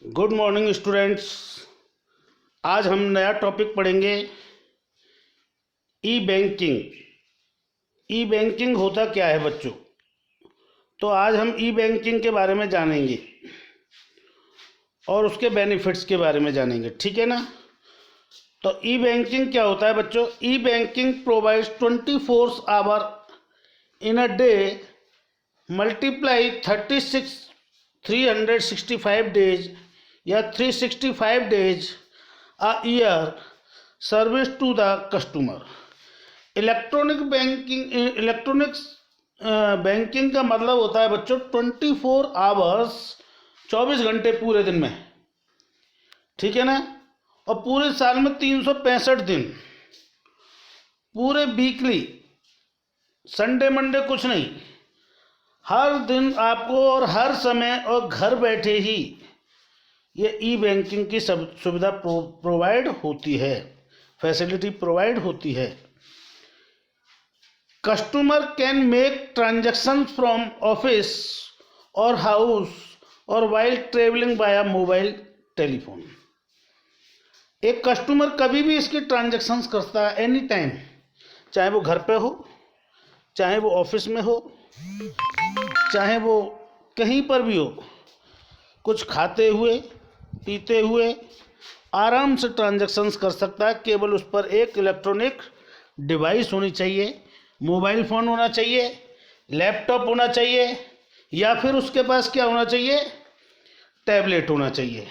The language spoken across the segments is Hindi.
Good morning students. आज हम नया टॉपिक पढ़ेंगे ई बैंकिंग। ई बैंकिंग होता क्या है बच्चों? तो आज हम ई बैंकिंग के बारे में जानेंगे और उसके बेनिफिट्स के बारे में जानेंगे, ठीक है ना। तो ई बैंकिंग क्या होता है बच्चों? E banking provides 24 hour in a day multiply 365 days या 365 days a year service to the customer. Electronics banking का मतलब होता है बच्चों 24 आवर्स, 24 घंटे पूरे दिन में, ठीक है ना। और पूरे साल में 365 दिन, पूरे वीकली, संडे मंडे कुछ नहीं, हर दिन आपको और हर समय और घर बैठे ही ये ई बैंकिंग की सुविधा प्रोवाइड होती है, फैसिलिटी प्रोवाइड होती है। Customer can make transaction from office और हाउस और while travelling bye mobile telephone. एक कस्टमर कभी भी इसकी ट्रांजैक्शंस करता है, एनी टाइम, चाहे वो घर पे हो, चाहे वो ऑफिस में हो, चाहे वो कहीं पर भी हो, कुछ खाते हुए पीते हुए आराम से ट्रांजैक्शंस कर सकता है। केवल उस पर एक इलेक्ट्रॉनिक डिवाइस होनी चाहिए, मोबाइल फ़ोन होना चाहिए, लैपटॉप होना चाहिए, या फिर उसके पास क्या होना चाहिए, टैबलेट होना चाहिए।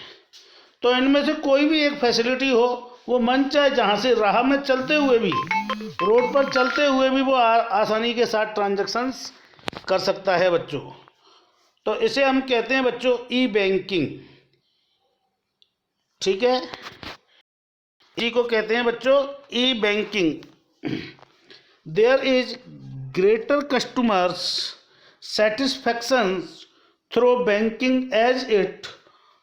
तो इनमें से कोई भी एक फैसिलिटी हो, वो मन चाहे जहाँ से राह में चलते हुए भी, रोड पर चलते हुए भी वो आसानी के साथ ट्रांजैक्शंस कर सकता है बच्चों। तो इसे हम कहते हैं बच्चों ई बैंकिंग, ठीक है। ई को कहते हैं बच्चों e banking. There is greater customers satisfaction through banking as it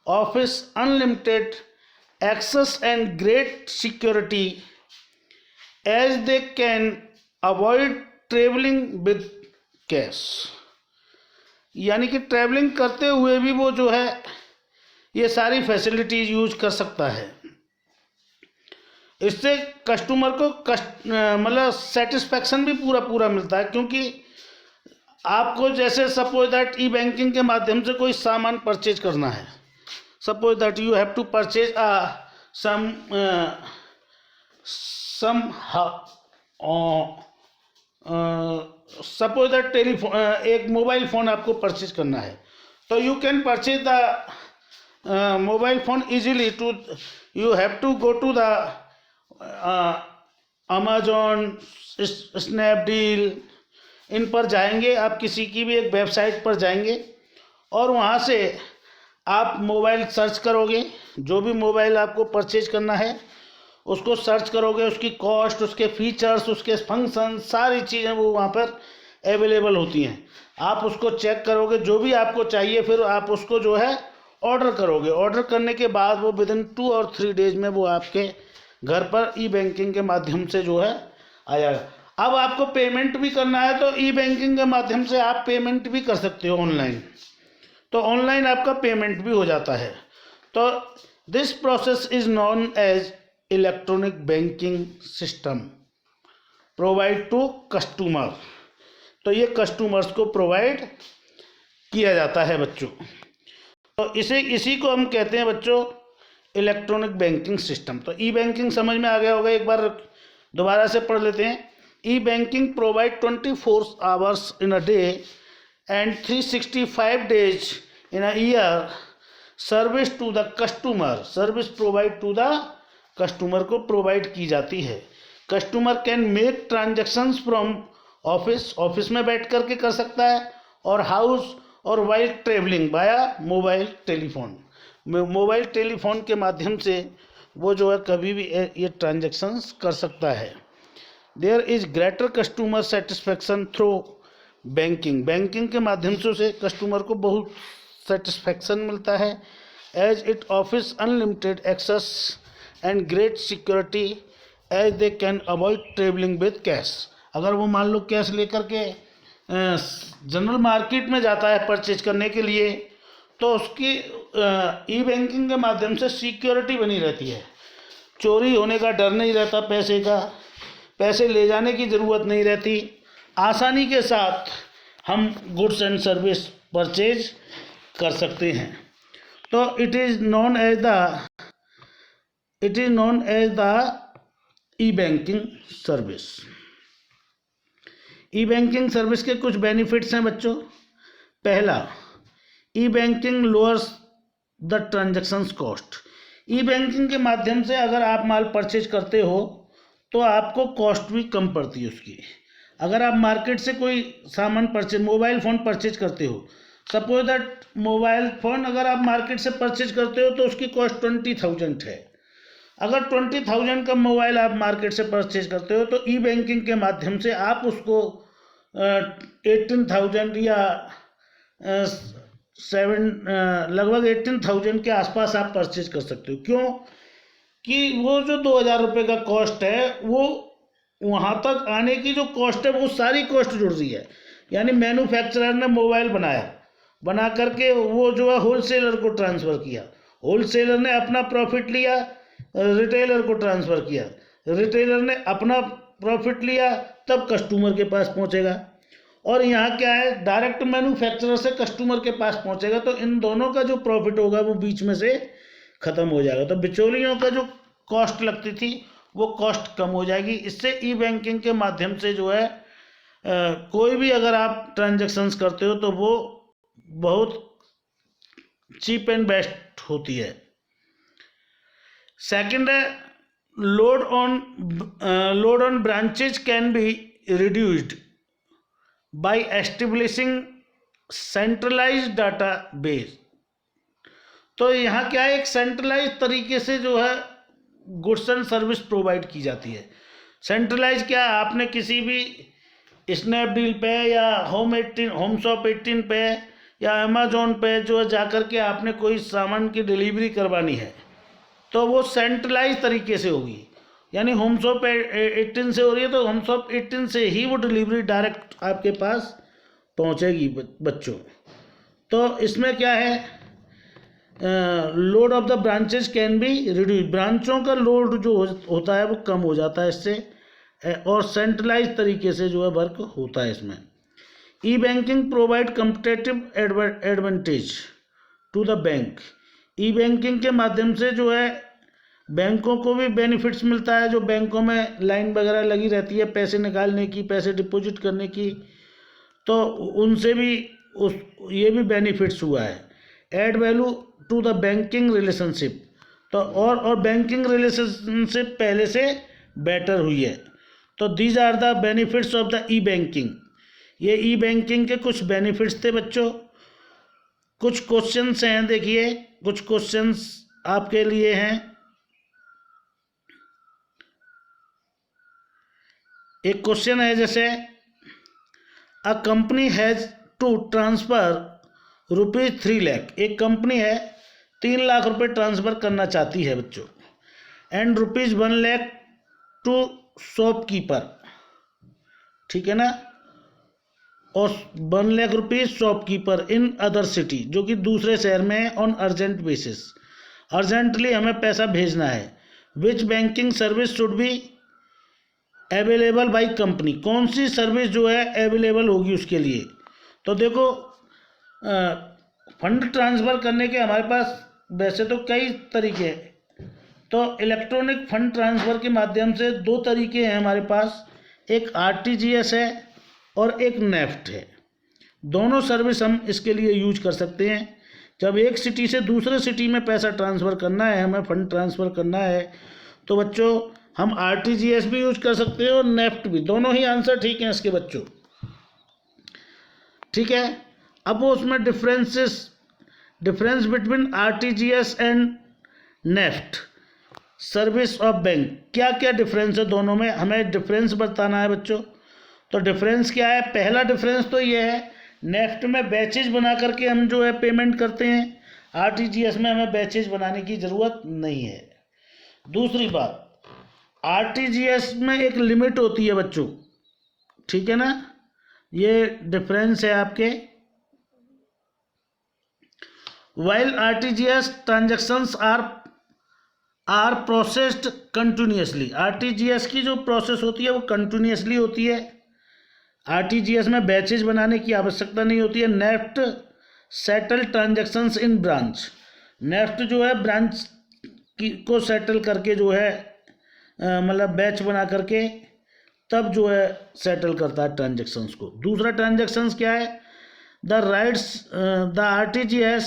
office unlimited access and great security as they can avoid travelling with cash. यानी कि ट्रैवलिंग करते हुए भी वो जो है ये सारी फैसिलिटीज यूज कर सकता है। इससे कस्टमर को मतलब सेटिस्फैक्शन भी पूरा मिलता है, क्योंकि आपको जैसे सपोज दैट ई बैंकिंग के माध्यम से कोई सामान परचेज करना है, suppose that you have to purchase suppose that telephone, एक मोबाइल फ़ोन आपको परचेज करना है, तो you can purchase the mobile phone easily to, you have to go to the Amazon, Snapdeal, इन पर जाएंगे आप, किसी की भी एक वेबसाइट पर जाएंगे और वहाँ से आप मोबाइल सर्च करोगे, जो भी मोबाइल आपको परचेज करना है उसको सर्च करोगे, उसकी कॉस्ट, उसके फीचर्स, उसके फंक्शन, सारी चीज़ें वो वहाँ पर अवेलेबल होती हैं। आप उसको चेक करोगे, जो भी आपको चाहिए, फिर आप उसको जो है ऑर्डर करोगे। ऑर्डर करने के बाद वो विदिन 2 और 3 डेज में वो आपके घर पर ई बैंकिंग के माध्यम से जो है आ जाएगा। अब आपको पेमेंट भी करना है तो ई बैंकिंग के माध्यम से आप पेमेंट भी कर सकते हो ऑनलाइन, तो ऑनलाइन आपका पेमेंट भी हो जाता है। तो this process is known as electronic banking system provide to customer. तो ये कस्टमर्स को प्रोवाइड किया जाता है बच्चों। तो इसी को हम कहते हैं बच्चों इलेक्ट्रॉनिक बैंकिंग सिस्टम। तो ई बैंकिंग समझ में आ गया होगा, एक बार दोबारा से पढ़ लेते हैं। E banking provide 24 hours in a day and 365 days in a year service to the customer. Service provide to the customer को प्रोवाइड की जाती है। Customer can make transactions from office, office में बैठ करके कर सकता है, और हाउस और while travelling via mobile telephone. Mobile telephone के माध्यम से वो जो है कभी भी ये ट्रांजैक्शंस कर सकता है। There is greater customer satisfaction through banking. Banking के माध्यम से उसे कस्टमर को बहुत सेटिस्फैक्शन मिलता है। As it office unlimited access and great security as they can avoid travelling with cash. अगर वो मान लो कैश लेकर के जनरल मार्केट में जाता है परचेज करने के लिए, तो उसकी ई बैंकिंग के माध्यम से सिक्योरिटी बनी रहती है, चोरी होने का डर नहीं रहता, पैसे का, पैसे ले जाने की ज़रूरत नहीं रहती, आसानी के साथ हम गुड्स एंड सर्विस परचेज कर सकते हैं। तो it is known as the E banking service. E banking service के कुछ बेनिफिट्स हैं बच्चों। पहला, e banking lowers the transactions cost. E banking के माध्यम से अगर आप माल परचेज करते हो तो आपको कॉस्ट भी कम पड़ती है उसकी। अगर आप मार्केट से कोई सामान परचेज, मोबाइल फ़ोन परचेज करते हो, सपोज दैट मोबाइल फ़ोन अगर आप मार्केट से परचेज करते हो तो उसकी कॉस्ट 20,000 है। अगर 20,000 का मोबाइल आप मार्केट से परचेज करते हो तो ई बैंकिंग के माध्यम से आप उसको 18,000 या लगभग 18,000 के आसपास आप परचेज कर सकते हो। क्यों कि वो जो 2,000 रुपये का कॉस्ट है, वो वहाँ तक आने की जो कॉस्ट है वो सारी कॉस्ट जुड़ रही है। यानी मैन्युफैक्चरर ने मोबाइल बना करके वो जो है होलसेलर को ट्रांसफ़र किया, होलसेलर ने अपना प्रॉफिट लिया, रिटेलर को ट्रांसफ़र किया, रिटेलर ने अपना प्रॉफिट लिया, तब कस्टमर के पास पहुंचेगा। और यहाँ क्या है, डायरेक्ट मैन्युफैक्चरर से कस्टमर के पास पहुंचेगा, तो इन दोनों का जो प्रॉफिट होगा वो बीच में से ख़त्म हो जाएगा। तो बिचौलियों का जो कॉस्ट लगती थी वो कॉस्ट कम हो जाएगी। इससे ई बैंकिंग के माध्यम से जो है कोई भी अगर आप ट्रांजैक्शंस करते हो तो वो बहुत चीप एंड बेस्ट होती है। सेकंड है, load on branches can be reduced by establishing centralised data base. तो यहाँ क्या है, एक सेंट्रलाइज तरीके से जो है गुड्स एंड सर्विस प्रोवाइड की जाती है। सेंट्रलाइज क्या, आपने किसी भी स्नैपडील पे या होम शॉप 18 पे या अमेजोन पे जो है जाकर के आपने कोई सामान की डिलीवरी करवानी है तो वो सेंट्रलाइज तरीके से होगी। यानी होम शॉप 18 से हो रही है तो होम शॉप 18 से ही वो डिलीवरी डायरेक्ट आपके पास पहुंचेगी बच्चों। तो इसमें क्या है, load of the branches can be reduce, ब्रांचों का लोड जो होता है वो कम हो जाता है इससे, और सेंट्रलाइज तरीके से जो है वर्क होता है इसमें। E banking provide competitive advantage to the bank. E banking के माध्यम से जो है बैंकों को भी बेनिफिट्स मिलता है, जो बैंकों में लाइन वगैरह लगी रहती है पैसे निकालने की, पैसे डिपॉजिट करने की, तो उनसे भी ये भी बेनिफिट्स हुआ है। Add value to the banking relationship, तो और बैंकिंग रिलेशनशिप पहले से बेटर हुई है। तो these are the benefits of the E banking. ये ई बैंकिंग के कुछ बेनिफिट्स थे बच्चों। कुछ क्वेश्चंस हैं, देखिए कुछ क्वेश्चंस आपके लिए हैं। एक क्वेश्चन है जैसे, a company has to transfer ₹3 lakh. एक कंपनी है 3 लाख रुपए ट्रांसफ़र करना चाहती है बच्चों, एंड ₹1 लाख टू शॉपकीपर, ठीक है ना, और 1 लाख रुपये शॉपकीपर इन अदर सिटी, जो कि दूसरे शहर में है, ऑन अर्जेंट बेसिस, अर्जेंटली हमें पैसा भेजना है। Which banking service should be available by company, कौन सी सर्विस जो है अवेलेबल होगी उसके लिए। तो देखो फंड ट्रांसफ़र करने के हमारे पास वैसे तो कई तरीके हैं। तो इलेक्ट्रॉनिक फंड ट्रांसफ़र के माध्यम से 2 तरीके हैं हमारे पास, एक RTGS है और एक नेफ्ट है। दोनों सर्विस हम इसके लिए यूज कर सकते हैं। जब एक सिटी से दूसरे सिटी में पैसा ट्रांसफ़र करना है, हमें फंड ट्रांसफ़र करना है, तो बच्चों हम RTGS भी यूज कर सकते हैं और नेफ्ट भी। दोनों ही आंसर ठीक हैं इसके बच्चों, ठीक है। अब वो उसमें difference between RTGS and NEFT service of bank, क्या क्या डिफरेंस है दोनों में, हमें डिफरेंस बताना है बच्चों। तो डिफरेंस क्या है, पहला डिफरेंस तो ये है, नेफ्ट में बैचेज बना करके हम जो है पेमेंट करते हैं, RTGS में हमें बैचेज बनाने की ज़रूरत नहीं है। दूसरी बात, RTGS में एक लिमिट होती है बच्चों, ठीक है ना, ये डिफरेंस है आपके। while RTGS transactions are processed continuously. RTGS की जो प्रोसेस होती है वो कंटिन्यूसली होती है। RTGS में बैचेज बनाने की आवश्यकता नहीं होती है। नेफ्ट सेटल ट्रांजैक्शंस इन ब्रांच। नेफ्ट जो है ब्रांच की को सेटल करके जो है मतलब बैच बना करके तब जो है सेटल करता है ट्रांजैक्शंस को। दूसरा ट्रांजैक्शंस क्या है? The rights the RTGS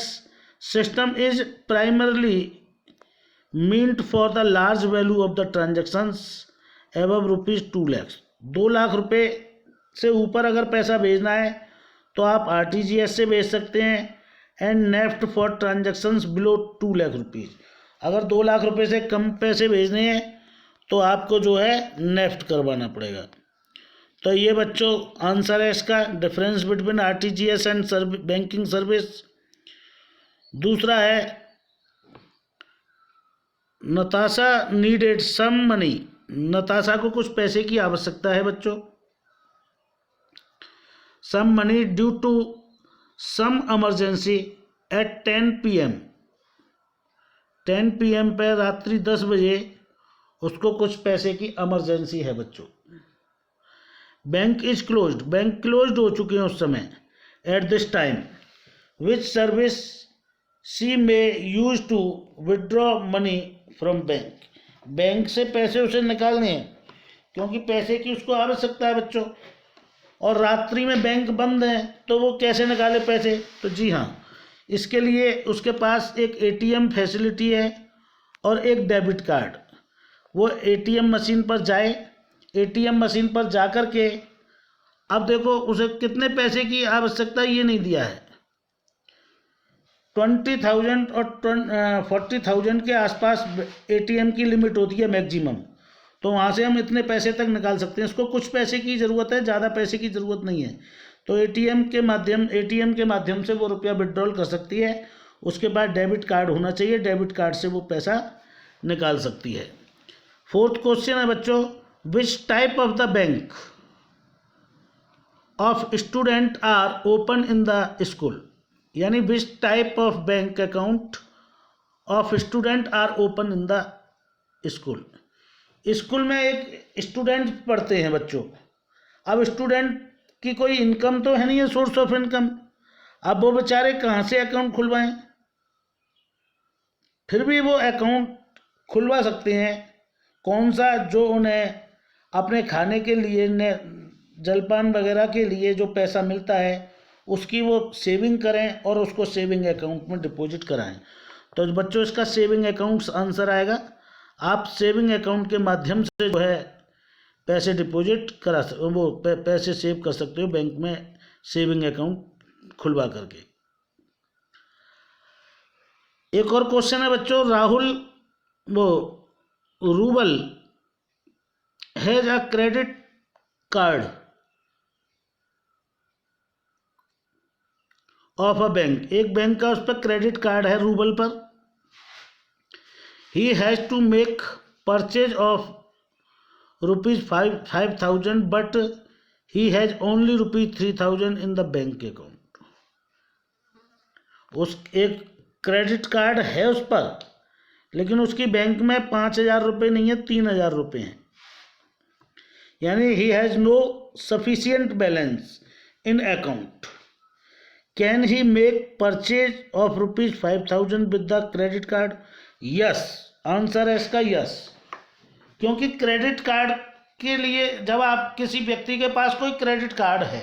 system is primarily meant for the large value of the transactions above ₹2 lakh. 2 lakh रुपए से ऊपर अगर पैसा भेजना है तो आप RTGS से भेज सकते हैं। And NEFT for transactions below 2 lakh rupees. अगर 2 लाख रुपए से कम पैसे भेजने हैं तो आपको जो है नेफ्ट करवाना पड़ेगा। तो ये बच्चों आंसर है इसका, difference between RTGS and banking service. दूसरा है Natasha needed some money. Natasha को कुछ पैसे की आवश्यकता है बच्चों। Some money due to some emergency at 10 PM। 10 PM पे रात्रि 10 बजे उसको कुछ पैसे की इमरजेंसी है बच्चों। Bank is closed. Bank closed हो चुके हैं उस समय। At this time which service she may use to withdraw money from bank. Bank से पैसे उसे निकालने हैं क्योंकि पैसे की उसको आवश्यकता है बच्चों, और रात्रि में बैंक बंद है तो वो कैसे निकाले पैसे? तो जी हाँ, इसके लिए उसके पास एक ATM फैसिलिटी है और एक डेबिट कार्ड। वो ATM मशीन पर जाए, ATM मशीन पर जा कर के, अब देखो उसे कितने पैसे की आवश्यकता ये नहीं दिया है। 20,000 और 40,000 के आसपास ATM की लिमिट होती है मैक्सिमम। तो वहाँ से हम इतने पैसे तक निकाल सकते हैं। इसको कुछ पैसे की ज़रूरत है, ज़्यादा पैसे की ज़रूरत नहीं है। तो ATM के माध्यम से वो रुपया विड्रॉल कर सकती है। उसके बाद डेबिट कार्ड होना चाहिए, डेबिट कार्ड से वो पैसा निकाल सकती है। फोर्थ क्वेश्चन है बच्चों, which type of the bank of student are open in the school. यानी which type of bank account of student are open in the school. School में एक स्टूडेंट पढ़ते हैं बच्चों। अब स्टूडेंट की कोई इनकम तो है नहीं है, सोर्स ऑफ इनकम। अब वो बेचारे कहाँ से अकाउंट खुलवाएं? फिर भी वो अकाउंट खुलवा सकते हैं। कौन सा? जो उन्हें अपने खाने के लिए, जलपान वगैरह के लिए जो पैसा मिलता है उसकी वो सेविंग करें और उसको सेविंग अकाउंट में डिपॉजिट कराएं। तो बच्चों इसका सेविंग अकाउंट आंसर आएगा। आप सेविंग अकाउंट के माध्यम से जो है पैसे डिपॉजिट करा वो पैसे सेव कर सकते हो बैंक में, सेविंग अकाउंट खुलवा करके। एक और क्वेश्चन है बच्चों, Rahul Rubal has a credit card of a bank. एक बैंक का उस पर क्रेडिट कार्ड है रूबल पर। He has to make purchase of ₹5,000 but he has only ₹3,000 in the bank account. उस एक क्रेडिट कार्ड है उस पर, लेकिन उसकी बैंक में 5,000 रुपये नहीं है, 3,000 रुपये हैं। यानी he has no sufficient balance in account. Can he make purchase of ₹5,000 with the credit card? Yes, answer है इसका यस। क्योंकि क्रेडिट कार्ड के लिए, जब आप किसी व्यक्ति के पास कोई क्रेडिट कार्ड है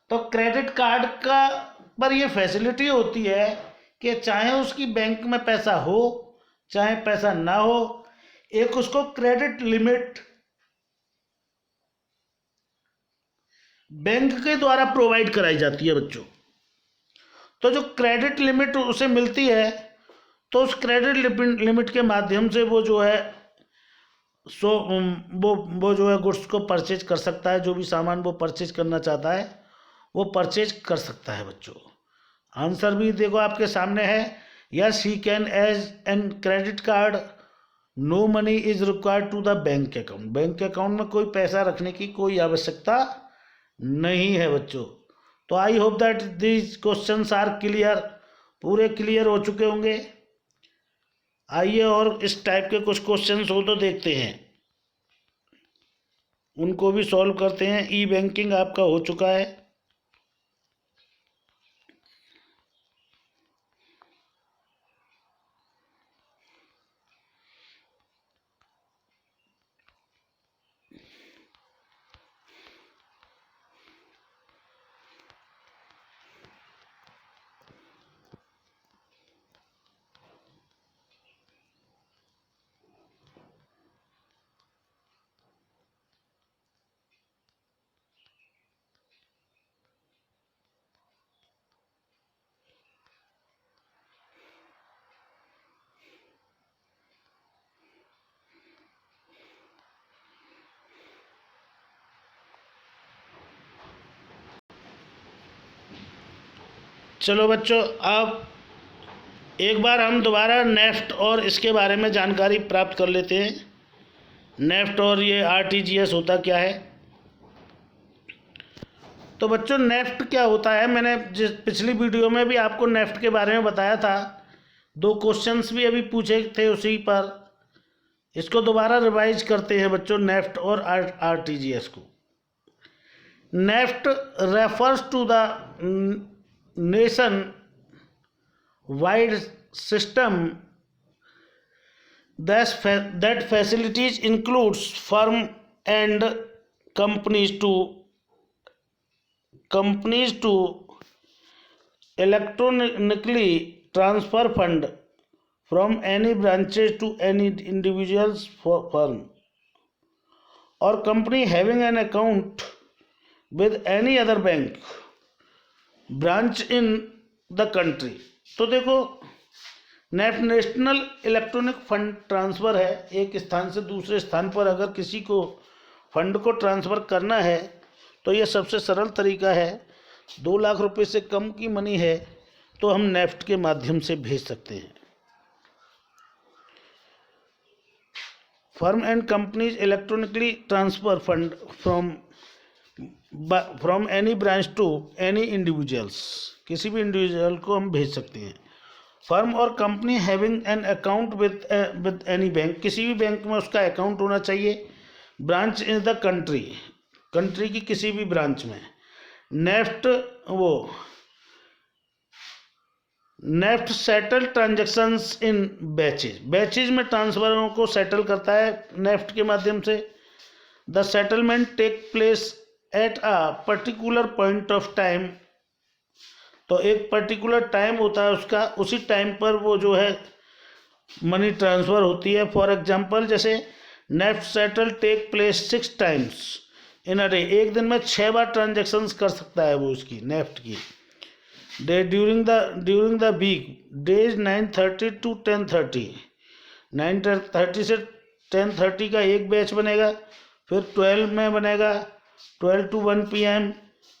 तो क्रेडिट कार्ड का पर ये फैसिलिटी होती है कि चाहे उसकी बैंक में पैसा हो चाहे पैसा ना हो, एक उसको क्रेडिट लिमिट बैंक के द्वारा प्रोवाइड कराई जाती है बच्चों। तो जो क्रेडिट लिमिट उसे मिलती है तो उस क्रेडिट लिमिट के माध्यम से वो जो है वो जो है गुड्स को परचेज कर सकता है। जो भी सामान वो परचेज करना चाहता है वो परचेज कर सकता है बच्चों। आंसर भी देखो आपके सामने है, yes he can as an credit card, no money is required to the bank account. Bank account में कोई पैसा रखने की कोई आवश्यकता नहीं है बच्चों। तो I hope that these questions are clear पूरे क्लियर हो चुके होंगे। आइए और इस टाइप के कुछ क्वेश्चंस हो तो देखते हैं, उनको भी सॉल्व करते हैं। ई बैंकिंग आपका हो चुका है। चलो बच्चों, अब एक बार हम दोबारा नेफ्ट और इसके बारे में जानकारी प्राप्त कर लेते हैं। नेफ्ट और ये आरटीजीएस होता क्या है। तो बच्चों, नेफ्ट क्या होता है, मैंने जिस पिछली वीडियो में भी आपको नेफ्ट के बारे में बताया था। 2 क्वेश्चंस भी अभी पूछे थे उसी पर। इसको दोबारा रिवाइज करते हैं बच्चों, नेफ्ट और आरटीजीएस को। NEFT refers to the nationwide system that facilities includes firm and companies to electronically transfer fund from any branches to any individuals firm or company having an account with any other bank branch in the country। तो देखो, NEFT national electronic fund transfer है। एक स्थान से दूसरे स्थान पर अगर किसी को फंड को ट्रांसफ़र करना है तो ये सबसे सरल तरीका है। 2 लाख रुपए से कम की मनी है तो हम नेफ्ट के माध्यम से भेज सकते हैं। Firm and companies electronically transfer fund from any branch to any individuals, किसी भी इंडिविजुअल को हम भेज सकते हैं। फर्म और company having an account with any bank, किसी भी बैंक में उसका अकाउंट होना चाहिए। ब्रांच इन द कंट्री की किसी भी ब्रांच में। नेफ्ट सेटल ट्रांजैक्शंस इन बैचेज में ट्रांसफरों को सेटल करता है नेफ्ट के माध्यम से। The settlement take place at a particular point of time, तो एक पर्टिकुलर टाइम होता है उसका, उसी टाइम पर वो जो है मनी ट्रांसफ़र होती है। फॉर एग्जांपल, जैसे NEFT settle take place 6 times in a day, एक दिन में 6 बार ट्रांजैक्शंस कर सकता है वो उसकी नेफ्ट की। Day during the weekdays 9:30 to 10:30, 9:30 से 10:30 का एक बैच बनेगा, फिर 12 में बनेगा 12 to 1 PM,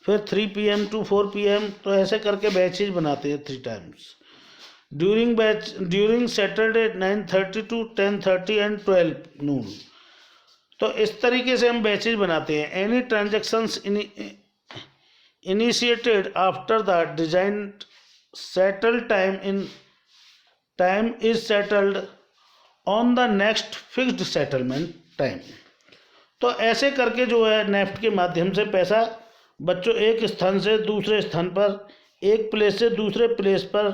फिर 3 PM to 4 PM, तो ऐसे करके बैचेज बनाते हैं 3 times. During Saturday 9:30 to 10:30 and 12 noon, तो इस तरीके से हम बैचेज बनाते हैं। Any transactions initiated after the design settle time is settled on the next fixed settlement time. तो ऐसे करके जो है नेफ्ट के माध्यम से पैसा बच्चों एक स्थान से दूसरे स्थान पर, एक प्लेस से दूसरे प्लेस पर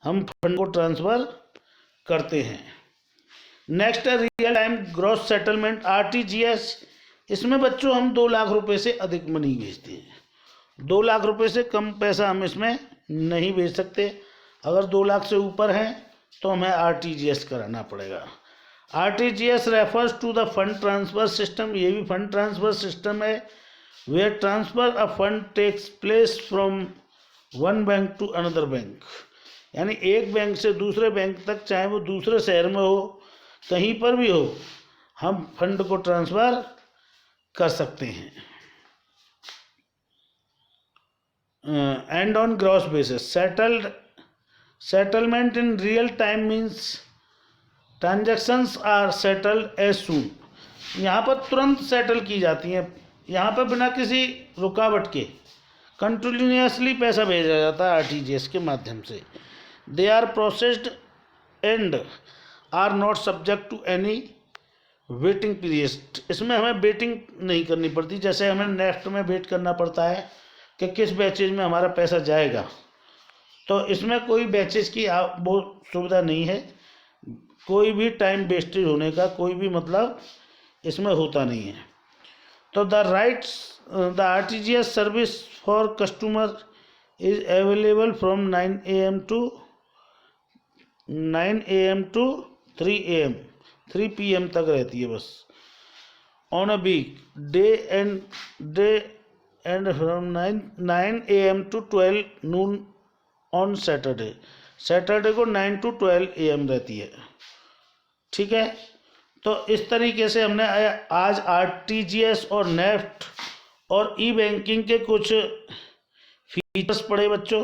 हम फंड को ट्रांसफ़र करते हैं। नेक्स्ट है real time gross settlement RTGS. इसमें बच्चों हम 2 लाख रुपए से अधिक मनी भेजते हैं। 2 लाख रुपए से कम पैसा हम इसमें नहीं भेज सकते। अगर 2 लाख से ऊपर हैं तो हमें आरटीजीएस कराना पड़ेगा। RTGS refers to the fund transfer system, ये भी फंड ट्रांसफ़र सिस्टम है where transfer of fund takes place from one bank to another bank, यानी एक बैंक से दूसरे बैंक तक, चाहे वो दूसरे शहर में हो, कहीं पर भी हो, हम फंड को ट्रांसफ़र कर सकते हैं। And on gross basis settlement in real time means transactions are settled as soon, यहाँ पर तुरंत सेटल की जाती हैं, यहाँ पर बिना किसी रुकावट के कंटिन्यूसली पैसा भेजा जाता है आरटीजीएस के माध्यम से। They are processed and are not subject to any waiting period. इसमें हमें वेटिंग नहीं करनी पड़ती, जैसे हमें नेफ्ट में वेट करना पड़ता है कि किस बैचेज में हमारा पैसा जाएगा, तो इसमें कोई बैचेज की वो सुविधा नहीं है। कोई भी टाइम वेस्टेज होने का कोई भी मतलब इसमें होता नहीं है। तो the RTGS service for customer is available from 9 AM to 3 PM तक रहती है बस, on a weekday and from 9 AM to 12 noon on Saturday को 9 to 12 AM रहती है। ठीक है, तो इस तरीके से हमने आज RTGS और नेफ्ट और ई बैंकिंग के कुछ फीचर्स पढ़े बच्चों।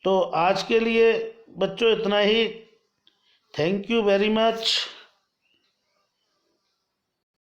तो आज के लिए बच्चों इतना ही। Thank you very much.